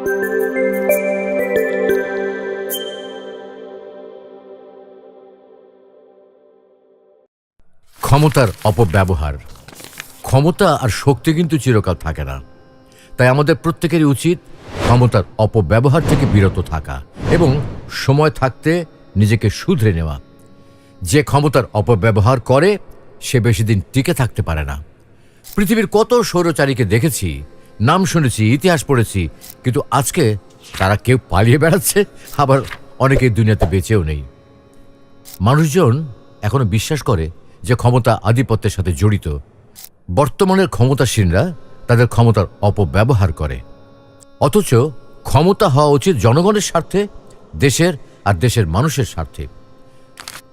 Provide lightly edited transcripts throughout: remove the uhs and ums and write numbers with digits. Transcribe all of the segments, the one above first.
ক্ষমতার অপব্যবহার। ক্ষমতা আর শক্তি কিন্তু চিরকাল থাকে না, তাই আমাদের প্রত্যেকেরই উচিত ক্ষমতার অপব্যবহার থেকে বিরত থাকা এবং সময় থাকতে নিজেকে শুধরে নেওয়া। যে ক্ষমতার অপব্যবহার করে সে বেশি দিন টিকে থাকতে পারে না। পৃথিবীর কত স্বৈরাচারীকে দেখেছি, নাম শুনেছি, ইতিহাস পড়েছি, কিন্তু আজকে তারা কেউ পালিয়ে বেড়াচ্ছে, আবার অনেকেই দুনিয়াতে বেঁচেও নেই। মানুষজন এখনো বিশ্বাস করে যে ক্ষমতা আধিপত্যের সাথে জড়িত। বর্তমানের ক্ষমতাসীনরা তাদের ক্ষমতার অপব্যবহার করে, অথচ ক্ষমতা হওয়া উচিত জনগণের স্বার্থে, দেশের আর দেশের মানুষের স্বার্থে।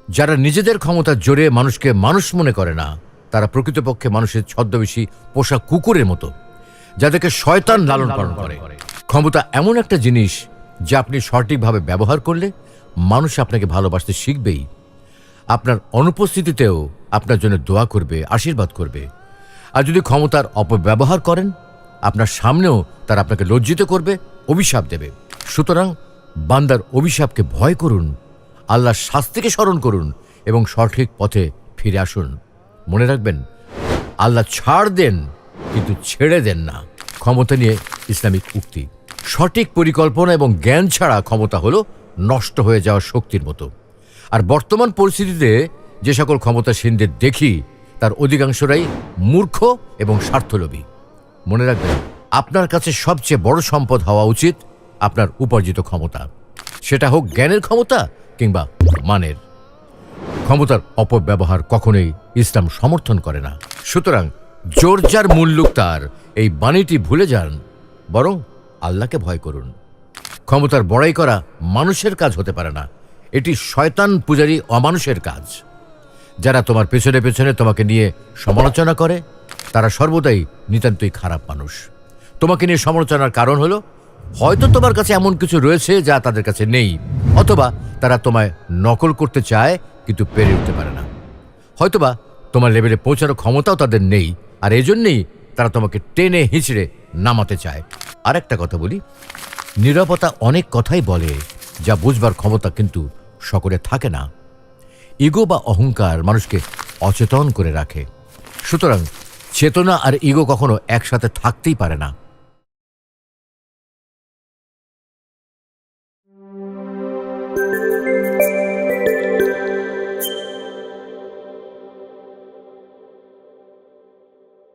যারা নিজেদের ক্ষমতার জোরে মানুষকে মানুষ মনে করে না, তারা প্রকৃতপক্ষে মানুষের ছদ্মবেশী পোষা কুকুরের মতো, যাদেরকে শয়তান লালন পালন করে। ক্ষমতা এমন একটা জিনিস যা আপনি সঠিকভাবে ব্যবহার করলে মানুষ আপনাকে ভালোবাসতে শিখবেই। আপনার অনুপস্থিতিতেও আপনার জন্য দোয়া করবে, আশীর্বাদ করবে। আর যদি ক্ষমতার অপব্যবহার করেন, আপনার সামনেও তারা আপনাকে লজ্জিত করবে, অভিশাপ দেবে। সুতরাং বান্দার অভিশাপকে ভয় করুন, আল্লাহর শাস্তিকে স্মরণ করুন এবং সঠিক পথে ফিরে আসুন। মনে রাখবেন, আল্লাহ ছাড় দেন কিন্তু ছেড়ে দেন না। ক্ষমতা নিয়ে ইসলামিক উক্তি। সঠিক পরিকল্পনা এবং জ্ঞান ছাড়া ক্ষমতা হলো নষ্ট হয়ে যাওয়া শক্তির মতো। আর বর্তমান পরিস্থিতিতে যে সকল ক্ষমতাসীনদের দেখি, তার অধিকাংশরাই মূর্খ এবং স্বার্থলোভী। মনে রাখবেন, আপনার কাছে সবচেয়ে বড় সম্পদ হওয়া উচিত আপনার উপার্জিত ক্ষমতা, সেটা হোক জ্ঞানের ক্ষমতা কিংবা মানের। ক্ষমতার অপব্যবহার কখনোই ইসলাম সমর্থন করে না। সুতরাং জোর যার মুল্লুক তার, এই বাণীটি ভুলে যান, বরং আল্লাহকে ভয় করুন। ক্ষমতার বড়াই করা মানুষের কাজ হতে পারে না, এটি শয়তান পূজারী অমানুষের কাজ। যারা তোমার পেছনে পেছনে তোমাকে নিয়ে সমালোচনা করে, তারা সর্বদাই নিতান্তই খারাপ মানুষ। তোমাকে নিয়ে সমালোচনার কারণ হলো হয়তো তোমার কাছে এমন কিছু রয়েছে যা তাদের কাছে নেই, অথবা তারা তোমায় নকল করতে চায় কিন্তু পেরে উঠতে পারে না। হয়তোবা তোমার লেভেলে পৌঁছানোর ক্ষমতাও তাদের নেই, আর এজন্যই তারা তোমাকে টেনে হিঁচড়ে নামাতে চায়। আর একটা কথা বলি, নীরবতা অনেক কথাই বলে, যা বুঝবার ক্ষমতা কিন্তু সকলে থাকে না। ইগো বা অহংকার মানুষকে অচেতন করে রাখে। সুতরাং চেতনা আর ইগো কখনো একসাথে থাকতেই পারে না।